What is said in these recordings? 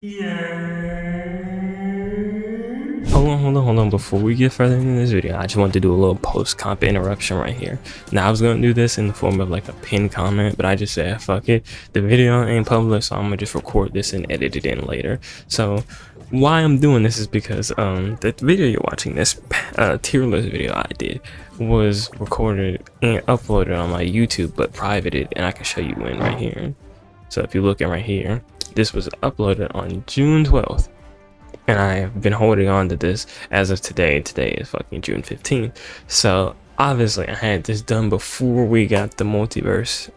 Hold on. Before we get further into this video, I just wanted to do a little post-comp interruption right here. Now, I was going to do this in the form of like a pinned comment, but I just said, fuck it. The video ain't published, so I'm going to just record this and edit it in later. So, why I'm doing this is because the video you're watching, this tier list video I did, was recorded and uploaded on my YouTube, but privated, and I can show you when right here. So, if you're looking right here, this was uploaded on June 12th. And I have been holding on to this as of today. Today is fucking June 15th. So obviously I had this done before we got the multiverse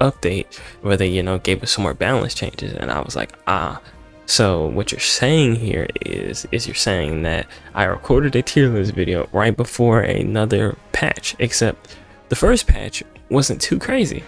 update where they, gave us some more balance changes. And I was like, so what you're saying here is you're saying that I recorded a tier list video right before another patch, except the first patch wasn't too crazy.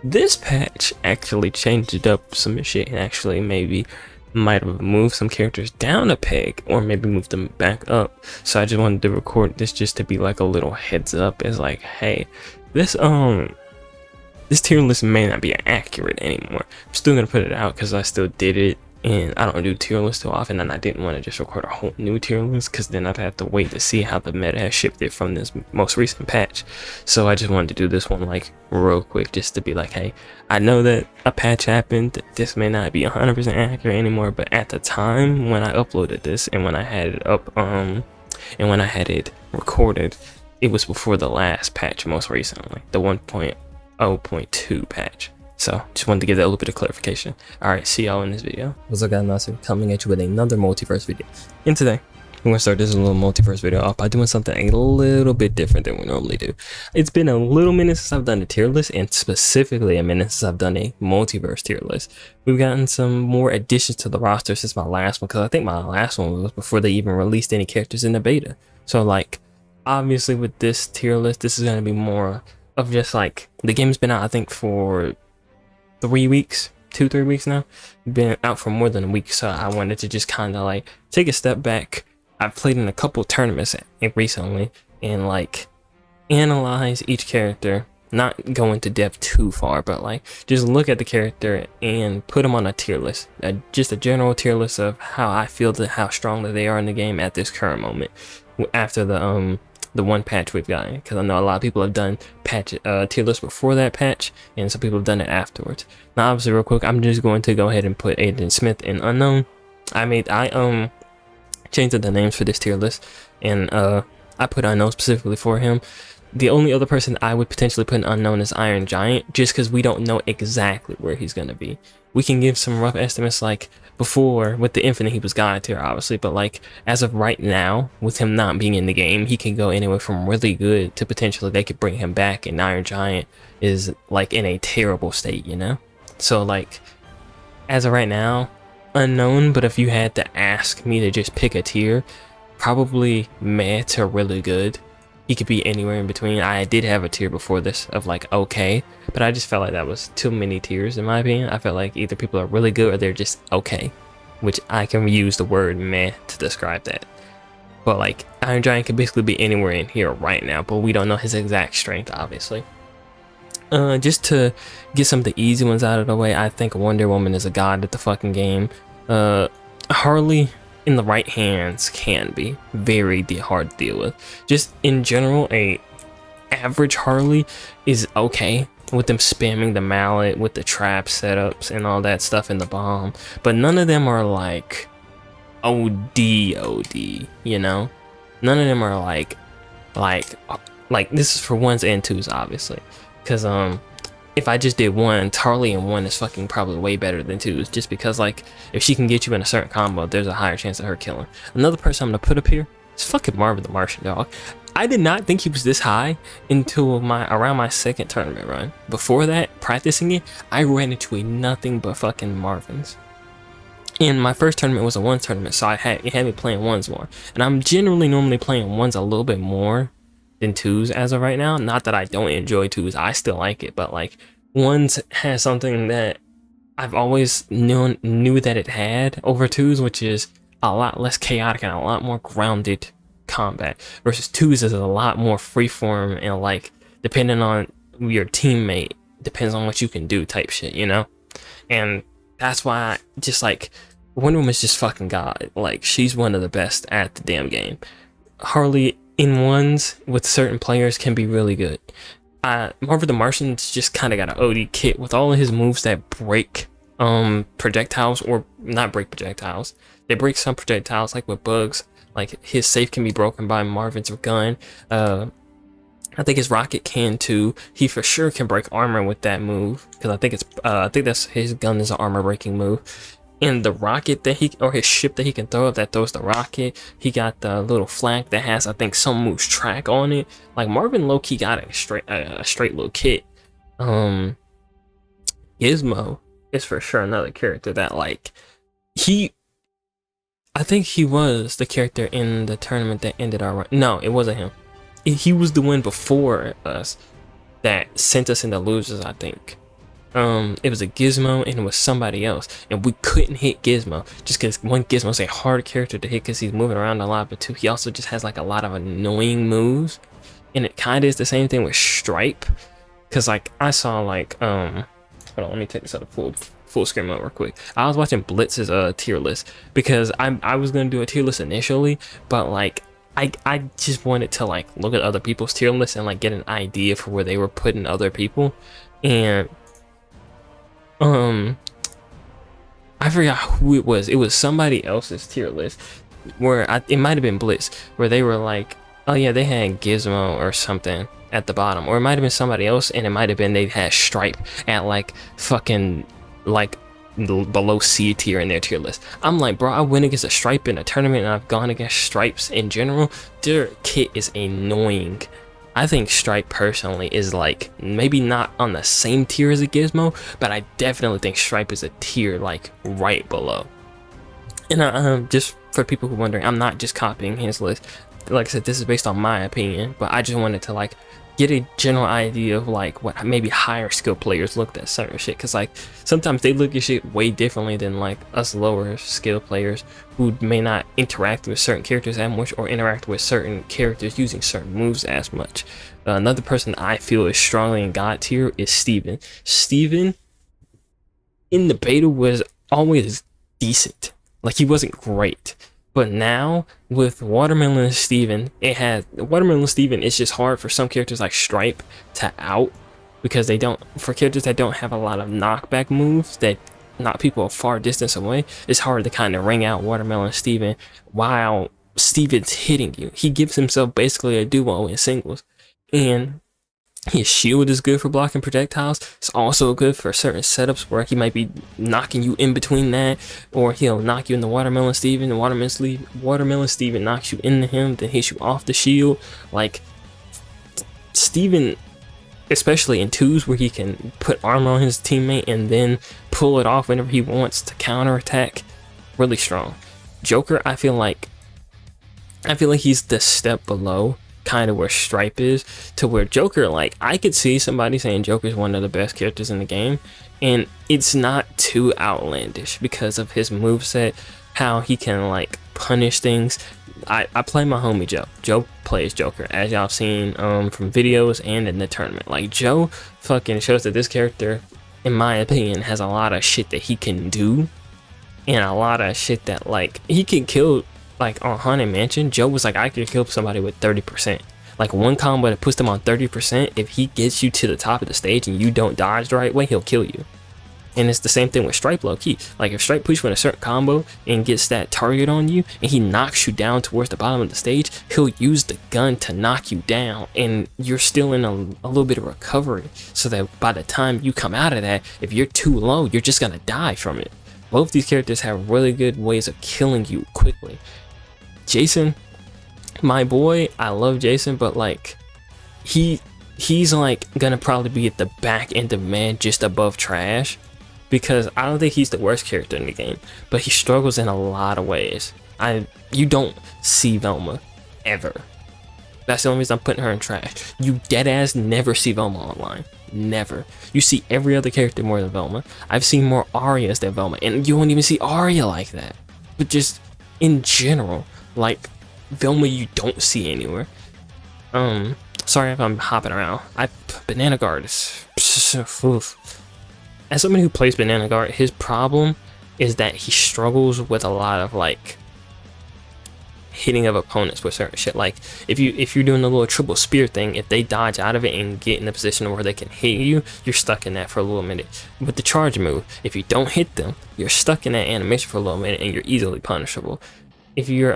This patch actually changed up some shit and actually maybe might have moved some characters down a peg or maybe moved them back up. So I just wanted to record this just to be like a little heads up. It's like, hey, this tier list may not be accurate anymore. I'm still gonna put it out because I still did it, and I don't do tier lists too often, and I didn't want to just record a whole new tier list because then I'd have to wait to see how the meta has shifted from this most recent patch. So I just wanted to do this one like real quick just to be like, hey, I know that a patch happened, this may not be 100% accurate anymore, but at the time when I uploaded this and when I had it up and when I had it recorded, it was before the last patch most recently, the 1.0.2 patch. So just wanted to give that a little bit of clarification. Alright, see y'all in this video. What's up guys, Nasser coming at you with another multiverse video. And today, we're gonna start this little multiverse video off by doing something a little bit different than we normally do. It's been a little minute since I've done a tier list, and specifically a minute since I've done a multiverse tier list. We've gotten some more additions to the roster since my last one, because I think my last one was before they even released any characters in the beta. So like, obviously with this tier list, this is gonna be more of just like, the game's been out I think for 3 weeks, 2-3 weeks now. Been out for more than a week, so I wanted to just kind of like take a step back. I've played in a couple tournaments recently and like analyze each character, not go into depth too far, but like just look at the character and put them on a tier list, just a general tier list of how I feel that how strongly they are in the game at this current moment after the one patch we've gotten, because I know a lot of people have done patch tier lists before that patch, and some people have done it afterwards. Now obviously real quick, I'm just going to go ahead and put Aiden Smith in unknown. I changed the names for this tier list, and I put unknown specifically for him. The only other person I would potentially put in unknown is Iron Giant, just because we don't know exactly where he's gonna be. We can give some rough estimates, like before with the Infinite he was God tier obviously, but like as of right now with him not being in the game, he can go anywhere from really good to potentially they could bring him back, and Iron Giant is like in a terrible state, so like as of right now, unknown. But if you had to ask me to just pick a tier, probably meh to really good. He could be anywhere in between. I did have a tier before this of like okay, but I just felt like that was too many tiers in my opinion. I felt like either people are really good or they're just okay, which I can use the word meh to describe that. But like Iron Giant could basically be anywhere in here right now, but we don't know his exact strength obviously. Just to get some of the easy ones out of the way, I think Wonder Woman is a god at the fucking game. Harley in the right hands can be very hard to deal with. Just in general, a average Harley is okay with them spamming the mallet with the trap setups and all that stuff in the bomb, but none of them are like OD, none of them are like this is for ones and twos obviously, because if I just did one, Harley in one is fucking probably way better than twos, just because like if she can get you in a certain combo, there's a higher chance of her killing. Another person I'm gonna put up here is fucking Marvin the Martian, dog. I did not think he was this high until around my second tournament run. Before that, practicing it, I ran into nothing but fucking Marvins. And my first tournament was a ones tournament, so it had me playing ones more. And I'm generally normally playing ones a little bit more than twos as of right now. Not that I don't enjoy twos, I still like it, but like ones has something that I've always knew that it had over twos, which is a lot less chaotic and a lot more grounded combat, versus twos is a lot more freeform and like depending on your teammate, depends on what you can do type shit, and that's why I just like Wonder Woman's just fucking god. Like she's one of the best at the damn game. Harley in ones with certain players can be really good. Marvel the Martian's just kind of got an OD kit with all of his moves that break projectiles, or not break projectiles. They break some projectiles, like with bugs. Like his safe can be broken by Marvin's gun. I think his rocket can too. He for sure can break armor with that move, because I think that's his gun is an armor breaking move. And the rocket that his ship that he can throw up that throws the rocket, he got the little flag that has, I think, some moves track on it. Like Marvin low-key got a straight little kit. Gizmo is for sure another character that like I think he was the character in the tournament that ended our run. No, it wasn't him. He was the one before us that sent us into losers, I think. It was a Gizmo and it was somebody else, and we couldn't hit Gizmo just because one, Gizmo's a hard character to hit because he's moving around a lot, but two, he also just has like a lot of annoying moves. And it kind of is the same thing with Stripe, because like I saw like hold on, let me take this out of full screen mode real quick. I was watching Blitz's tier list because I was gonna do a tier list initially, but like I just wanted to like look at other people's tier lists and like get an idea for where they were putting other people. And I forgot who it was. It was somebody else's tier list where it might have been Blitz, where they were like, oh yeah, they had Gizmo or something at the bottom, or it might have been somebody else, and it might have been they had Stripe at like fucking like below C tier in their tier list. I'm like, bro, I went against a Stripe in a tournament and I've gone against Stripes in general. Their kit is annoying. I think Stripe personally is like maybe not on the same tier as a Gizmo, but I definitely think Stripe is a tier like right below. And just for people who are wondering, I'm not just copying his list. Like I said, this is based on my opinion, but I just wanted to like get a general idea of like what maybe higher skill players looked at certain shit, because like sometimes they look at shit way differently than like us lower skill players who may not interact with certain characters as much, or interact with certain characters using certain moves as much. Another person I feel is strongly in God tier is Steven. Steven in the beta was always decent. Like he wasn't great. But now with Watermelon Steven, Watermelon Steven, it's just hard for some characters like Stripe to out, because for characters that don't have a lot of knockback moves that knock people a far distance away, it's hard to kind of ring out Watermelon Steven while Steven's hitting you. He gives himself basically a duo in singles, and his shield is good for blocking projectiles. It's also good for certain setups where he might be knocking you in between that, or he'll knock you in the Watermelon Steven. The Watermelon Steven knocks you into him, then hits you off the shield. Like Steven, especially in twos where he can put armor on his teammate and then pull it off whenever he wants to counterattack, really strong. Joker, I feel like he's the step below kind of where Stripe is, to where Joker, like I could see somebody saying Joker's one of the best characters in the game, and it's not too outlandish because of his moveset, how he can like punish things. I play my homie Joe. Joe plays Joker, as y'all seen from videos and in the tournament. Like Joe fucking shows that this character, in my opinion, has a lot of shit that he can do, and a lot of shit that like he can kill. Like on Haunted Mansion, Joe was like, I could kill somebody with 30%. Like one combo that puts them on 30%, if he gets you to the top of the stage and you don't dodge the right way, he'll kill you. And it's the same thing with Stripe low key. Like if Stripe puts you in a certain combo and gets that target on you and he knocks you down towards the bottom of the stage, he'll use the gun to knock you down, and you're still in a little bit of recovery, so that by the time you come out of that, if you're too low, you're just gonna die from it. Both these characters have really good ways of killing you quickly. Jason, my boy, I love Jason, but like he's like gonna probably be at the back end of man, just above trash, because I don't think he's the worst character in the game, but he struggles in a lot of ways. You don't see Velma ever. That's the only reason I'm putting her in trash. You dead ass never see Velma online. Never. You see every other character more than Velma. I've seen more Arias than Velma, and you won't even see Arya like that. But just in general, like Velma you don't see anywhere. Sorry if I'm hopping around. Banana Guard is oof. as somebody who plays Banana Guard, his problem is that he struggles with a lot of like hitting of opponents with certain shit. Like if you're doing the little triple spear thing, if they dodge out of it and get in a position where they can hit you, you're stuck in that for a little minute. With the charge move, if you don't hit them, you're stuck in that animation for a little minute and you're easily punishable. If you're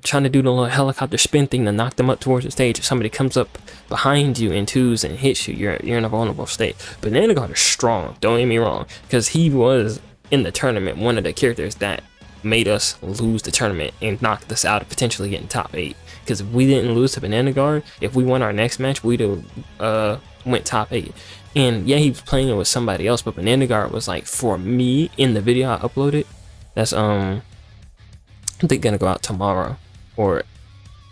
trying to do the little helicopter spin thing to knock them up towards the stage, if somebody comes up behind you in twos and hits you, you're in a vulnerable state. Banana Guard is strong, don't get me wrong, because he was in the tournament one of the characters that made us lose the tournament and knocked us out of potentially getting top 8. Because if we didn't lose to Banana Guard, if we won our next match, we'd have went top 8. And yeah, he was playing it with somebody else, but Banana Guard was like, for me, in the video I uploaded, that's I think gonna go out tomorrow, or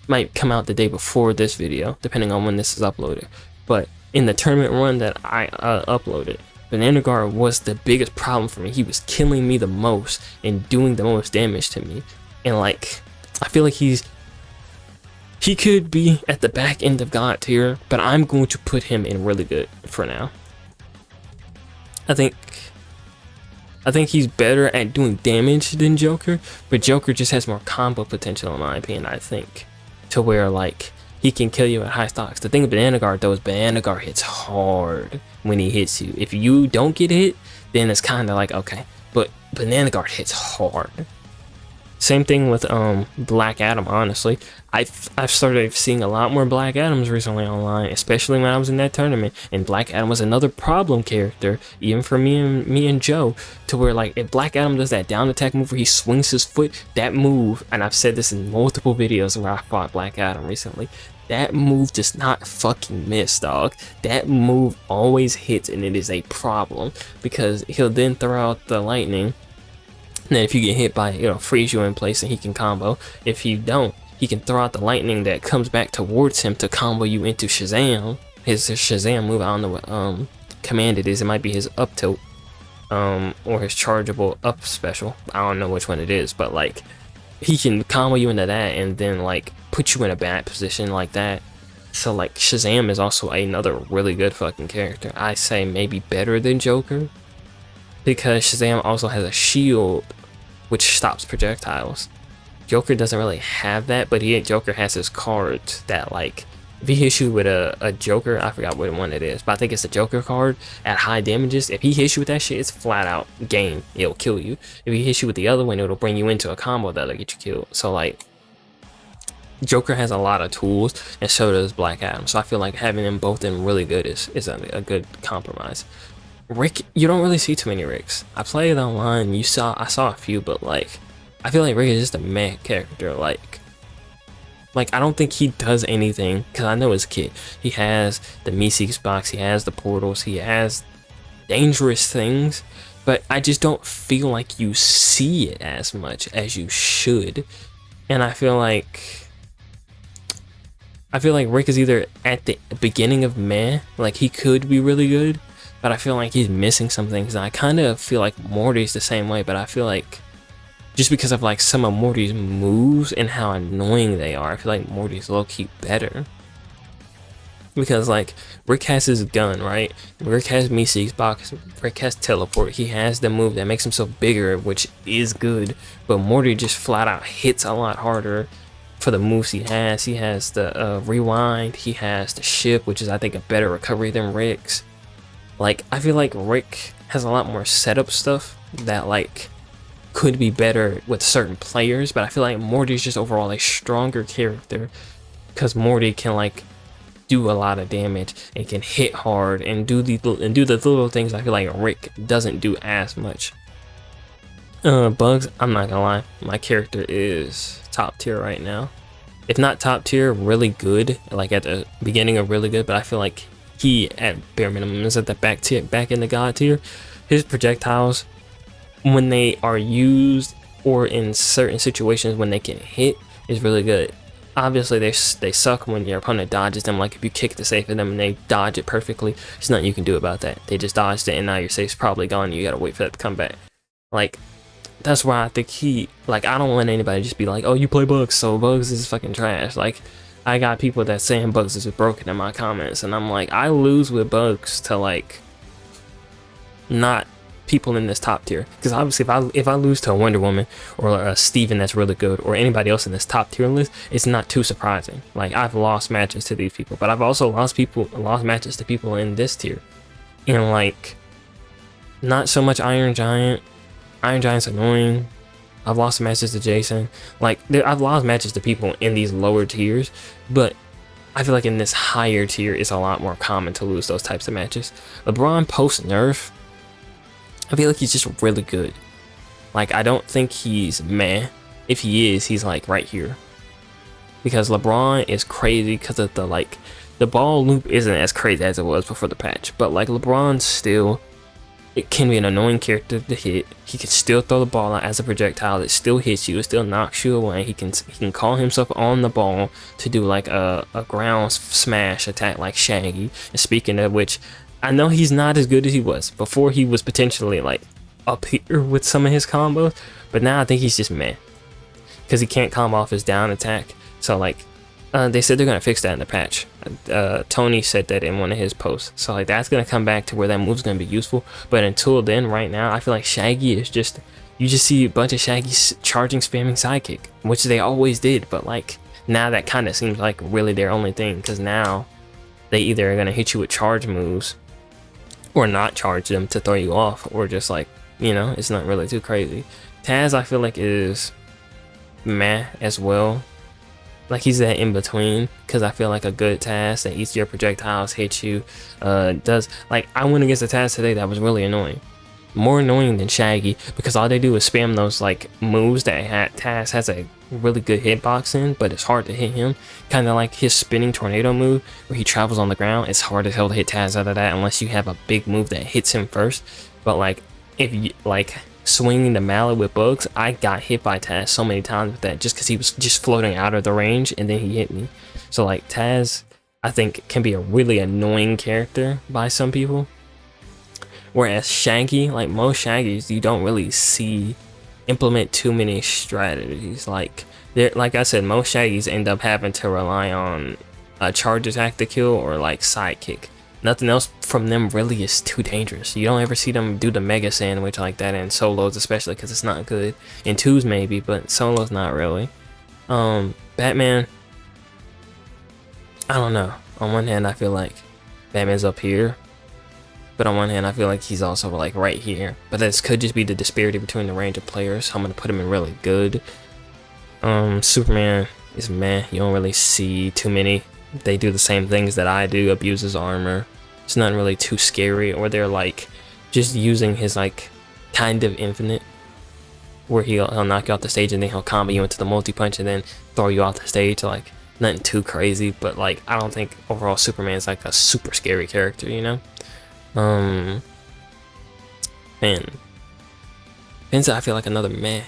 might come out the day before this video, depending on when this is uploaded. But in the tournament run that I uploaded, Banana Guard was the biggest problem for me. He was killing me the most and doing the most damage to me. And like, I feel like he could be at the back end of God tier, but I'm going to put him in really good for now. I think he's better at doing damage than Joker, but Joker just has more combo potential in my opinion, I think. To where like, he can kill you at high stocks. The thing with Banana Guard though is Banana Guard hits hard when he hits you. If you don't get hit, then it's kind of like, okay. But Banana Guard hits hard. Same thing with Black Adam, honestly. I've started seeing a lot more Black Adams recently online, especially when I was in that tournament. And Black Adam was another problem character, even for me and Joe, to where like if Black Adam does that down attack move where he swings his foot, that move, and I've said this in multiple videos where I fought Black Adam recently, that move does not fucking miss, dog. That move always hits, and it is a problem because he'll then throw out the lightning. And then if you get hit by it, it'll freeze you in place and he can combo. If you don't, he can throw out the lightning that comes back towards him to combo you into Shazam. His Shazam move, I don't know what command it is. It might be his up tilt or his chargeable up special. I don't know which one it is, but like he can combo you into that and then like put you in a bad position like that. So like Shazam is also another really good fucking character. I say maybe better than Joker, because Shazam also has a shield which stops projectiles. Joker doesn't really have that, but Joker has his cards that like, if he hits you with a Joker, I forgot what one it is, but I think it's a Joker card at high damages. If he hits you with that shit, it's flat out game. It'll kill you. If he hits you with the other one, it'll bring you into a combo that'll get you killed. So like, Joker has a lot of tools, and so does Black Adam. So I feel like having them both in really good is a good compromise. Rick, you don't really see too many Ricks. I played online, I saw a few, but like, I feel like Rick is just a meh character. Like I don't think he does anything, because I know his kid. He has the Meeseeks box, he has the portals, he has dangerous things, but I just don't feel like you see it as much as you should. And I feel like Rick is either at the beginning of meh, like he could be really good, but I feel like he's missing some things. And I kind of feel like Morty's the same way, but I feel like just because of like some of Morty's moves and how annoying they are, I feel like Morty's low-key better. Because like, Rick has his gun, right? Rick has Meeseeks box, Rick has teleport, he has the move that makes him so bigger, which is good, but Morty just flat out hits a lot harder for the moves he has. He has the rewind, he has the ship, which is I think a better recovery than Rick's. Like, I feel like Rick has a lot more setup stuff that like could be better with certain players, but I feel like Morty's just overall a stronger character because Morty can like do a lot of damage and can hit hard and do the little things I feel like Rick doesn't do as much. Bugs, I'm not gonna lie, my character is top tier right now. If not top tier, really good, like at the beginning of really good, but I feel like he at bare minimum is at the back in the God tier. His projectiles, when they are used or in certain situations when they can hit, is really good. Obviously they suck when your opponent dodges them. Like if you kick the safe at them and they dodge it perfectly, there's nothing you can do about that. They just dodged it and now your safe's probably gone. You gotta wait for that to come back. Like, that's why I think I don't want anybody to just be like, oh, you play Bugs, so Bugs is fucking trash. Like, I got people that saying Bugs is broken in my comments, and I'm like, I lose with Bugs to like not people in this top tier. Because obviously if I lose to a Wonder Woman or a Steven that's really good, or anybody else in this top tier list, it's not too surprising. Like, I've lost matches to these people, but I've also lost matches to people in this tier. And like, not so much Iron Giant. Iron Giant's annoying. I've lost matches to Jason. Like, I've lost matches to people in these lower tiers, but I feel like in this higher tier, it's a lot more common to lose those types of matches. LeBron post nerf, I feel like he's just really good. Like, I don't think he's meh. If he is, he's like right here. Because LeBron is crazy because of the ball loop isn't as crazy as it was before the patch. But like, LeBron still, it can be an annoying character to hit. He can still throw the ball out as a projectile. It still hits you. It still knocks you away. He can call himself on the ball to do like a ground smash attack like Shaggy. And speaking of which, I know he's not as good as he was before. He was potentially like up here with some of his combos, but now I think he's just meh because he can't combo off his down attack. So like, they said they're gonna fix that in the patch. Tony said that in one of his posts. So like, that's gonna come back to where that move's gonna be useful. But until then, right now, I feel like Shaggy is just, you just see a bunch of Shaggy charging, spamming sidekick, which they always did. But like, now that kind of seems like really their only thing, because now they either are gonna hit you with charge moves or not charge them to throw you off, or just like, you know, it's not really too crazy. Taz, I feel like, is meh as well. Like, he's that in between, because I feel like a good Taz that eats your projectiles, hits you, does, like, I went against a Taz today that was really annoying. More annoying than Shaggy, because all they do is spam those like moves that Taz has a really good hitbox in, but it's hard to hit him. Kind of like his spinning tornado move where he travels on the ground. It's hard as hell to hit Taz out of that unless you have a big move that hits him first. But like, if you like swinging the mallet with bugs, I got hit by Taz so many times with that just because he was just floating out of the range and then he hit me. So like, Taz, I think, can be a really annoying character by some people. Whereas Shaggy, like most Shaggies, you don't really see implement too many strategies. Like I said, most Shaggies end up having to rely on a charge attack to kill or like sidekick. Nothing else from them really is too dangerous. You don't ever see them do the mega sandwich like that in solos, especially because it's not good. In twos maybe, but solos not really. Batman, I don't know. On one hand, I feel like Batman's up here, but on one hand, I feel like he's also like right here. But this could just be the disparity between the range of players. So I'm gonna put him in really good. Superman is meh. You don't really see too many. They do the same things that I do. Abuses armor. It's not really too scary. Or they're like just using his like kind of infinite, where he'll knock you off the stage and then he'll combo you into the multi punch and then throw you off the stage. Like, nothing too crazy, but like, I don't think overall Superman's like a super scary character, you know. Man, Benza, I feel like another meh,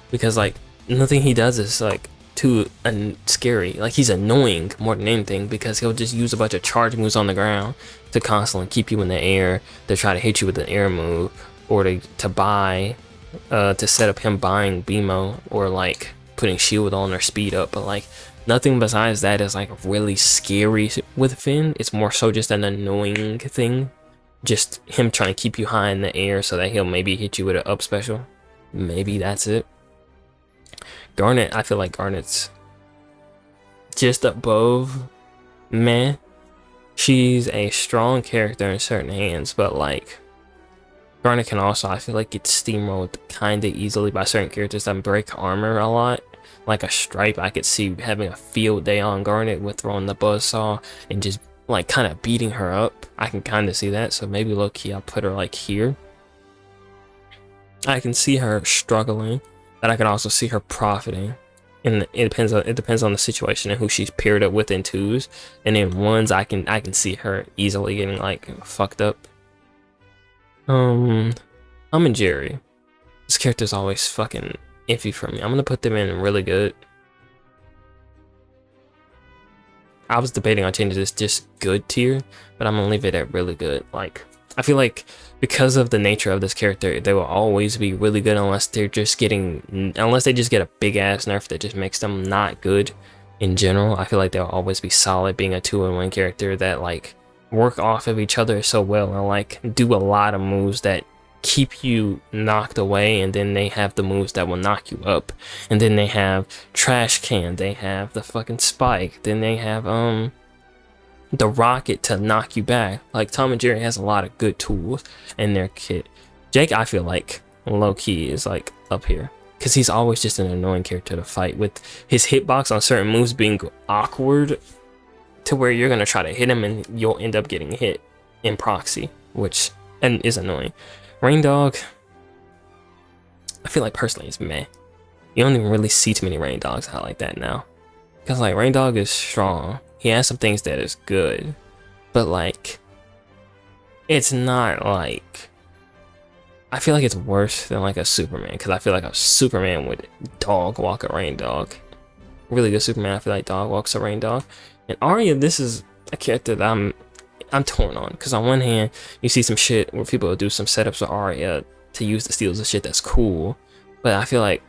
because like nothing he does is like too scary. Like, he's annoying more than anything because he'll just use a bunch of charge moves on the ground to constantly keep you in the air, to try to hit you with an air move, or to buy, to set up him buying BMO, or like putting shield on or speed up. But like, nothing besides that is like really scary with Finn. It's more so just an annoying thing. Just him trying to keep you high in the air so that he'll maybe hit you with an up special. Maybe that's it. Garnet, I feel like Garnet's just above meh. She's a strong character in certain hands, but like, Garnet can also, I feel like, get steamrolled kind of easily by certain characters that break armor a lot. Like a Stripe, I could see having a field day on Garnet with throwing the buzzsaw and just like kind of beating her up. I can kind of see that, so maybe low-key I'll put her like here. I can see her struggling, but I can also see her profiting. And it depends on the situation and who she's paired up with in twos. And in ones, I can see her easily getting like fucked up. I'm in Jerry. This character's always fucking iffy for me. I'm gonna put them in really good. I was debating on changing this just good tier, but I'm gonna leave it at really good. Like, I feel like because of the nature of this character, they will always be really good unless they just get a big ass nerf that just makes them not good in general. I feel like they'll always be solid being a 2-in-1 character that like work off of each other so well and like do a lot of moves that keep you knocked away, and then they have the moves that will knock you up, and then they have trash can, they have the fucking spike, then they have the rocket to knock you back. Like Tom and Jerry has a lot of good tools in their kit. Jake, I feel like low-key is like up here because he's always just an annoying character to fight, with his hitbox on certain moves being awkward to where you're gonna try to hit him and you'll end up getting hit in proxy, which is annoying. Rain Dog, I feel like personally it's meh. You don't even really see too many Rain Dogs out like that now. Because like Rain Dog is strong. He has some things that is good. But like, it's not like, I feel like it's worse than like a Superman. Because I feel like a Superman would dog walk a Rain Dog. Really good Superman, I feel like dog walks a Rain Dog. And Arya, this is a character that I'm torn on, because on one hand you see some shit where people will do some setups with Arya to use the steals and shit that's cool, but I feel like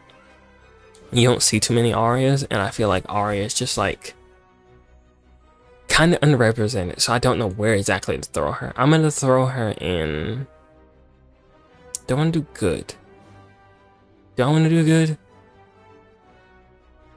you don't see too many Aryas, and I feel like Arya is just like kind of underrepresented, so I don't know where exactly to throw her. I'm gonna throw her in, do I want to do good? Do I want to do good?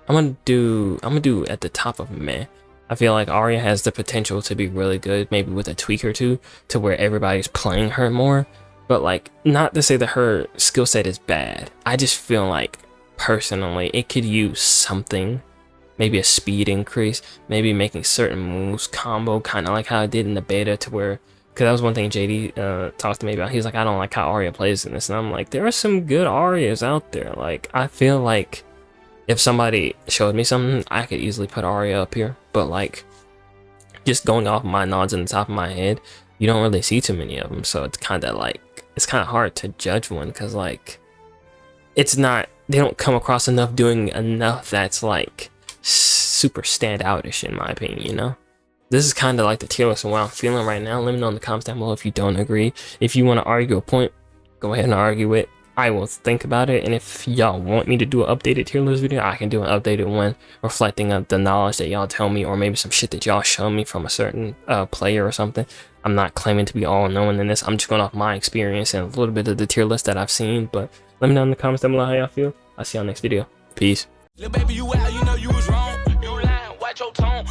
I'm gonna do at the top of meh. I feel like Arya has the potential to be really good, maybe with a tweak or two, to where everybody's playing her more. But like, not to say that her skill set is bad. I just feel like, personally, it could use something. Maybe a speed increase, maybe making certain moves combo, kind of like how I did in the beta, to where, because that was one thing JD talked to me about. He was like, I don't like how Arya plays in this. And I'm like, there are some good Aryas out there. Like, I feel like if somebody showed me something, I could easily put Arya up here. But like, just going off my nods in the top of my head, you don't really see too many of them. So it's kind of like, it's kind of hard to judge one, because like, it's not, they don't come across enough doing enough that's like super standoutish in my opinion, you know? This is kind of like the tier list and what I'm feeling right now. Let me know in the comments down below if you don't agree. If you want to argue a point, go ahead and argue it. I will think about it, and if y'all want me to do an updated tier list video, I can do an updated one reflecting the knowledge that y'all tell me, or maybe some shit that y'all show me from a certain player or something. I'm not claiming to be all knowing in this. I'm just going off my experience and a little bit of the tier list that I've seen. But let me know in the comments down below how y'all feel. I'll see y'all next video. Peace. Little baby, you out, you know you was wrong. You lying, watch your tone.